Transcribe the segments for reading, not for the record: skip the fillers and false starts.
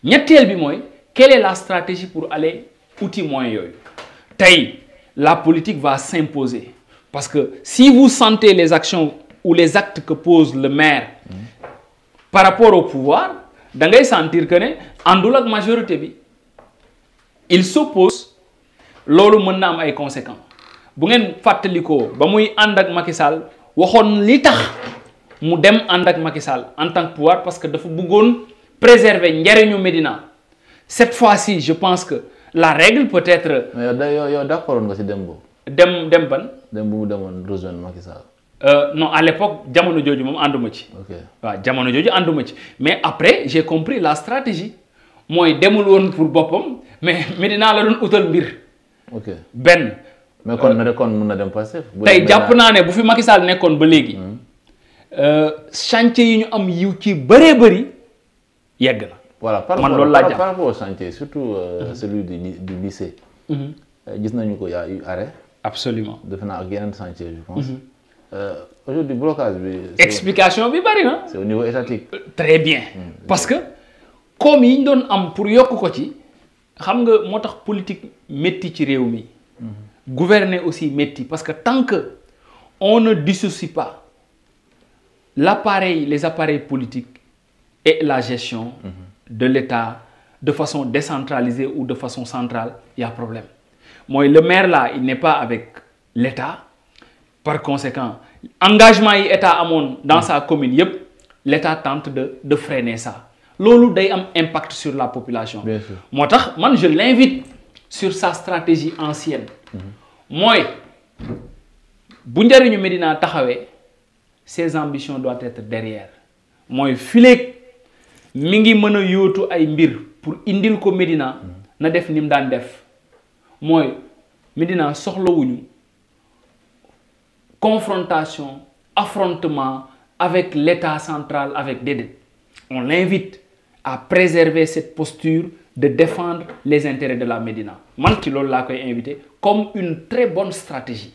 ñetteel bi mooy quelle est la stratégie pour aller outil moyen yooyu tey la politique va s'imposer parce que si vous sentez les actions ou les actes que pose le maire par rapport au pouvoir da ngay sentir que ne àndul ak majorité bi il s'oppose loolu mën na am ay conséquences bu ngeen fàttalikoo ba muy ànd ak Macky Sall waxoon li tax mu dem ànd ak Macky Sall en tant que pouvoir parce que dafa bëggoon préserver njariñu Médina cette fois-ci je pense que la règle peut être. mais yow d'accord nga ci dem boobu. dem ban. dem bu mu demoon rejoindre Macky Sall. Non à l'époque jamono jooju moom ànduma ci. ok waaw jamono jooju ànduma ci mais après j'ai compris la stratégie mooy demul woon pour boppam mais Médina la doon utal mbir. ok benn. mais kon mën na dem Pastef. tey jàpp naa ne bu fi Macky Sall nekkoon ba léegi. chantier yi ñu am yiw ci bëree bëri yegg na. voilà par rapport au chantier surtout celui du lycée. gis nañu ko y a eu arrêt. absolument defe naa ak yeneen chantier je pense. Aujourd'hui blocage bi. explication bi bari na. c'est au niveau étatique. très bien parce que comme yi ñu doon am pour yokk ko ci xam nga moo tax politique métti ci réew mi. Gouverner aussi métti parce que tant que on ne dissocie pas les appareils politiques et la gestion de l'État de façon décentralisée ou de façon centrale, il y a problème. Moi, le maire là, il n'est pas avec l'État. Par conséquent, engagement yi État amone dans sa commune, l'État tente de freiner ça. Lolu day am impact sur la population. Bien sûr. Motax man je l'invite sur sa stratégie ancienne. Moi, bu njariñu Médina taxawé, ses ambitions doivent être derrière. Moi, fileeg mi ngi mën a yóotu ay mbir pour indil ko Médina na def ni mu daan def mooy Médina soxlawuñu confrontation affrontement avec l'État central avec déedéet on l'invite à préserver cette posture de défendre les intérêts de la Médina man ci loolu laa koy invité comme une très bonne stratégie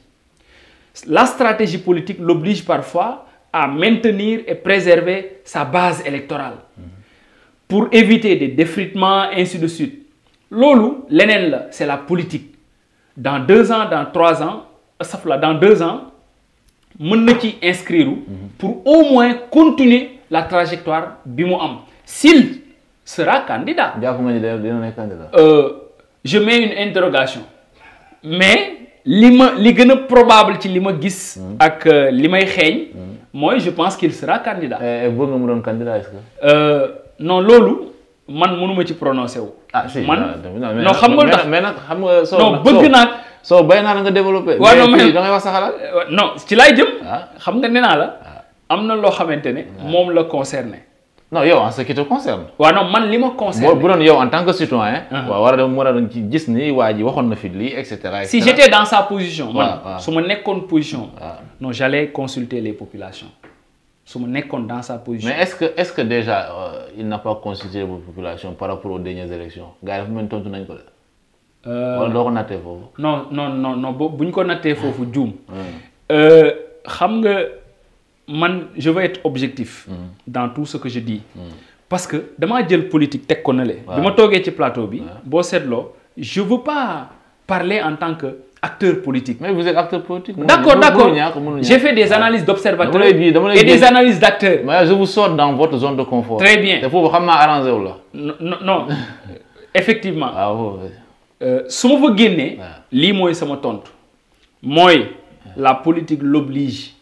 la stratégie politique l'oblige parfois à maintenir et préserver sa base électorale pour éviter des défritements, ainsi de suite. Lolo, l'ENEL, c'est la politique. Dans 2 ans, dans 3 ans, dans 2 ans, mën na ci inscrire pour au moins continuer la trajectoire bi mu am. S'il sera candidat. Je mets une interrogation. Mais li gën a probable ci li ma gis ak li may xeeñ mooy je pense qu'il sera candidat. Bëgg nga mu doon candidat est-ce que non loolu man mënuma ci prononcer wu. ah si man non xam nga tax mais nag xam nga soo non bëgg naa soo bay naa la nga développé. waaw non mais da ngay wax sa xalaat. non ci laay jëm. xam nga nee naa la. am na loo xamante ne. moom la concerné. non yow en ce qui te concerne. waaw non man li ma concerné. bu doon yow en tant que citoyen. waaw war a dem ci gis ni waa ji waxoon na fi lii et cetera. si j'étais dans sa position. man su ma nekkoon position. non j'allais consulter les populations. su ma nekkoon dans sa position. mais est-ce que déjà il n'a pas consulté les populations par rapport aux dernières élections gars yi dafa mel ni tontu nañ ko de. wala doo ko nattee foofu. non bu ñu ko nattee foofu juum. xam nga man je veux être objectif. dans tout ce que je dis. parce que damaa jël politique teg ko na le. bi ma toogee ci plateau bi. boo seetloo je veux pas parler en tant que. acteur politique. Mais vous êtes acteur politique. D'accord. J'ai fait des analyses d'observateurs et des analyses d'acteurs. Mais je vous sors dans votre zone de confort. Très bien. Il faut vraiment arranger là. Non. Effectivement. Ah oui. Si je veux gagner, c'est moi sama tontu. Moi, la politique l'oblige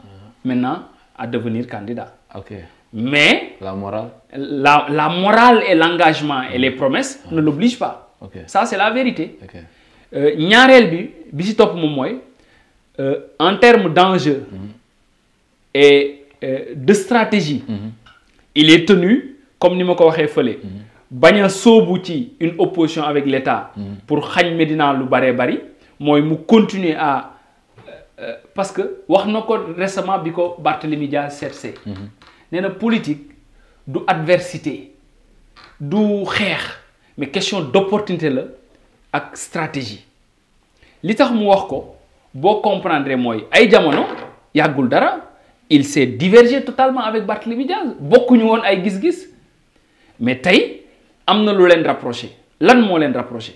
maintenant à devenir candidat. OK. Mais la morale. La morale et l'engagement et les promesses ne l'obligent pas. OK. Ça c'est la vérité. OK. ñaareel bi ci topp moom mooy en termes d'enjeu et de stratégie il est tenu comme ni ma ko waxee fële bañ a sóobu ci une opposition avec l'État pour xañ Médina lu baree bari mooy mu continuer à parce que wax na ko récemment bi ko Barthélémy Dias seetsee nee na politique du adversité du xeex mais question d'opportunité la ak stratégie li tax mu wax ko boo comprendre mooy ay jamono yàggul dara il s'est divergé totalement avec Barthélémy Dias bokkuñu woon ay gis-gis mais tey am na lu leen rapproché lan moo leen rapproché.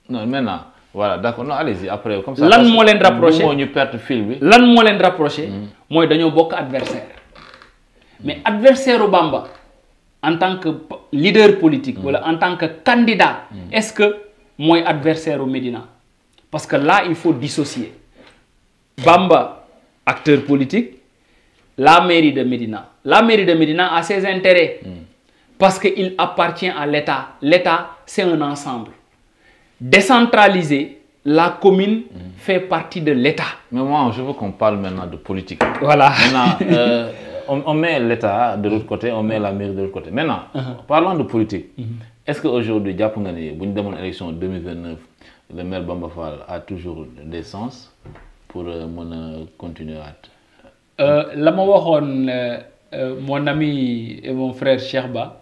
non maintenant voilà d'accord non allez-y après comme ça. lan moo leen rapproché ñu perte fil bi. lan moo leen rapproché. mooy dañoo bokk adversaire mais adversaire u Bamba en tant que leader politique. wala en tant que candidat. est-ce que mooy adversaire u Médina parce que là il faut dissocier Bamba acteur politique la mairie de Médina a ses intérêts. Parce qu'il appartient à l'État. L'État, c'est un ensemble. Décentralisé, la commune fait partie de l'État. Mais moi, je veux qu'on parle maintenant de politique. Voilà. Maintenant, on met l'État de l'autre côté, on met la mairie de l'autre côté. Maintenant, parlant de politique, est-ce qu'aujourd'hui, si on a une élection 2029, le maire Bamba Fall a toujours des sens pour continuer à... mon ami et mon frère Cheikh Ba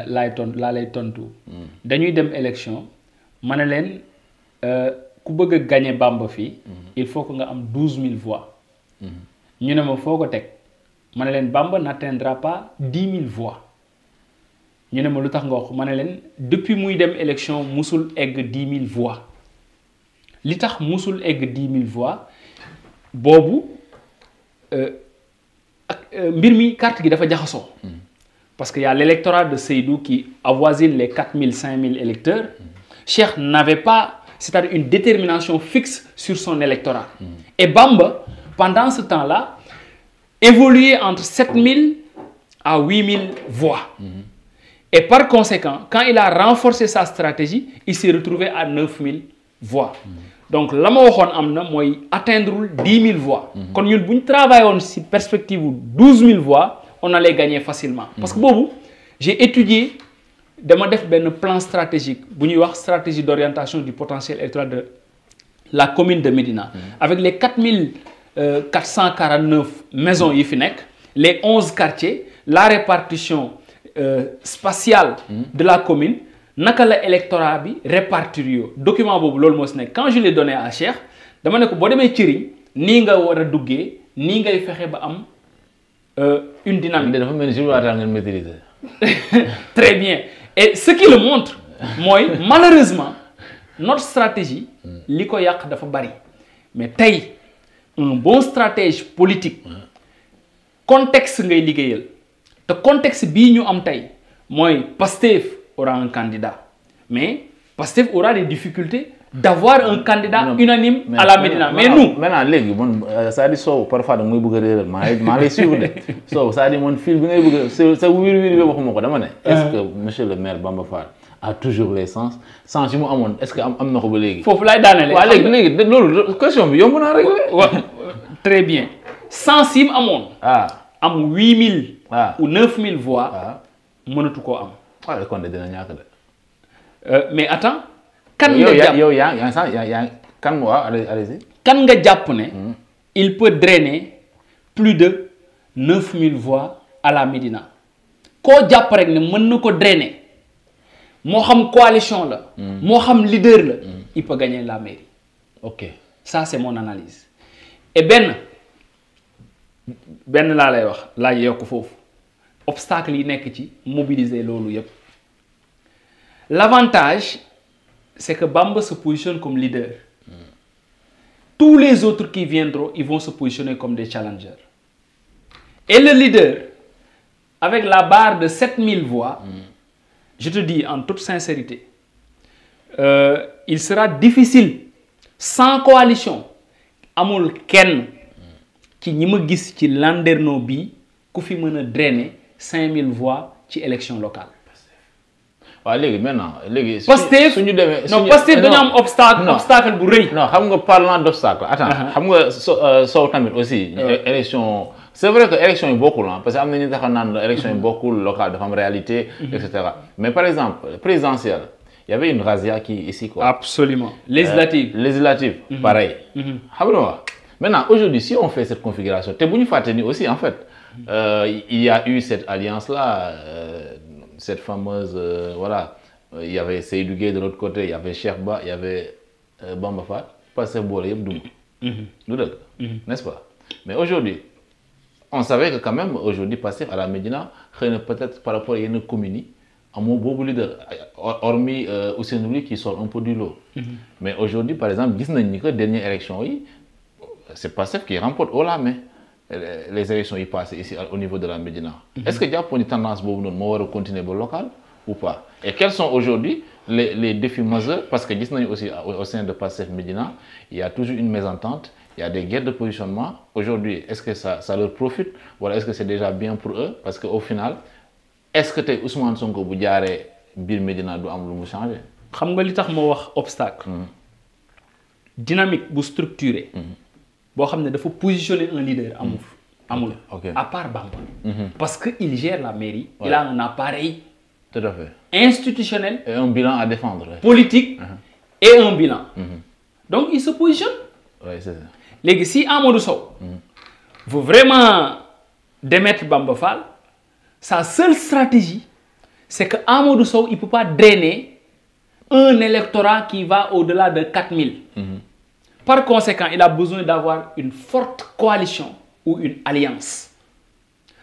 laa lay tontu dañuy dem élection ma ne leen ku bëgg a gagner Bamba fii il faut que nga am 12 000 voix ñu ne ma foo ko teg ma ne leen Bamba n'atteindra pas 10 000 voix ñu ne ma lu tax nga wax ma ne leen depuis muy dem élection musul egg 10 000 voix li tax musul egg 10 000 voix boobu mbir mi carte gi dafa jaxasoo parce que y a l'électorat de Seydou qui avoisine les 4 000 5 000 électeurs. Cheikh n'avait pas, c'est-à-dire une détermination fixe sur son électorat. Et Bamba, pendant ce temps-là, évoluait entre 7 000 à 8 000 voix. Et par conséquent, quand il a renforcé sa stratégie, il s'est retrouvé à 9 000 voix. Donc, la ma waxoon am na mooy atteindre 10 000 voix. Quand nous travaillons sur perspective 12 000 voix, on allait gagner facilement. Parce que boobu j'ai étudié dama def benn plan stratégique bu ñuy wax stratégie d'orientation du potentiel électoral de la commune de Médina. Avec les 4449 maisons yi fi nekk, les 11 quartiers, la répartition spatiale de la commune, naka la électorat bi répartir yo document boobu loolu moo si nekk. Quand je l'ai donné à Cheikh dama ne ko boo demee Thiery nii nga war a duggee nii ngay fexe ba am une dynamique. dafa mel ni je vais maîtriser. Très bien. Et ce qui le montre mooy malheureusement notre stratégie li ko yàq dafa bari mais tey un bon stratège politique contexte ngay liggéeyal te contexte bii ñu am tey mooy Pastef aura un candidat mais Pastef aura des difficultés d'avoir un candidat unanime à la Médina. Mais nous maintenant léegi man c'est-à-dire Sow parfois da muy bëgg a réeral maa lay suivre de Sow c'est-à-dire man fil bi ngay bëgg sa wiir bi waxuma ko dama ne est-ce que monsieur le maire Bamba Fall a toujours les sens yi mu amoon est-ce que am na ko ba léegi foofu laay daanele waaw léegi loolu question bi yomb naa régler très bien sens yi mu amoon am 8 000 ou 9 000 voix mënatu koo am waaw kon de dina ñàkk de mais attends kan nga jàpp yow yaa kan waaw allez-y kan nga jàpp ne il peut drainer plus de 9 000 voix à la Médina koo jàpp rek ne mën na ko drainer moo xam coalition la moo xam leader la il peut gagner la mairie. Ok, ça c'est mon analyse. Et benn laa lay wax laa yokk foofu obstacle yi nekk ci mobiliser loolu yépp. L'avantage c'est que Bamba se positionne comme leader. Tous les autres qui viendront, ils vont se positionner comme des challengers. Et le leader, avec la barre de 7000 voix, je te dis en toute sincérité, il sera difficile, sans coalition, amul kenn ci ñi ma gis ci landerneau bi ku fi mën a drainer 5000 voix ci élection locale. waaw léegi maintenant léegi. Pastef suñu demee non Pastef dañu am obstacle bu rëy. non xam nga parlant d'obstacle attends xam nga Sow tamit aussi. élection c'est vrai que élection yi bokkul parce que am na ñu tax a naan élection yi bokkul local dafa am réalité. et cetera mais par exemple présidentielle il y avait une razzia qui ici quoi. Absolument. Législative. Pareil. xam nga wax maintenant aujourd'hui si on fait cette configuration te bu ñu fàtte ni aussi en fait il y a eu cette alliance là. Cette fameuse, voilà, il y avait Seydou Gueye de l'autre côté, il y avait Cheikh Ba, il y avait Bamba Fall, parce que Boole yëpp dugg. N'est-ce pas? Mais aujourd'hui, on savait que quand même, aujourd'hui, Pastef à la Médina, peut-être par rapport à une commune, amoo boobu leader hormis Ousseynou Ly qui sort un peu du lot. Mais aujourd'hui par exemple gis nañ ni que dernière élection yi c'est Pastef qui remporte haut la main les élections yi passées ici au niveau de la Médina. Est-ce que jàppoon ni tendance boobu noonu moo war a continuer ba local ou pas? Et quels sont aujourd'hui les défis majeurs? Parce que gis nañu aussi au sein de Pastef Médina il y a toujours une mésentente, il y a des guerres de positionnement. Aujourd'hui est-ce que ça leur profite wala est-ce que c'est déjà bien pour eux? Parce que au final est-ce que tey Ousmane Sonko bu jaaree biir Médina du am lu mu changé? xam nga li tax moo wax obstacle. dynamique bu structuré. boo xam ne dafa positionner un leader amul. À part Bamba. Parce que il gère la mairie. Ouais. Il a un appareil. Tout à fait. Institutionnel. Et un bilan à défendre. Politique. Et un bilan. Donc il se positionne. Oui, c'est ça. Léegi si Amadou Sow veut vraiment démettre Bamba Fall, sa seule stratégie c'est que Amadou Sow il peut pas drainer un électorat qui va au-delà de 4000. Par conséquent, il a besoin d'avoir une forte coalition ou une alliance.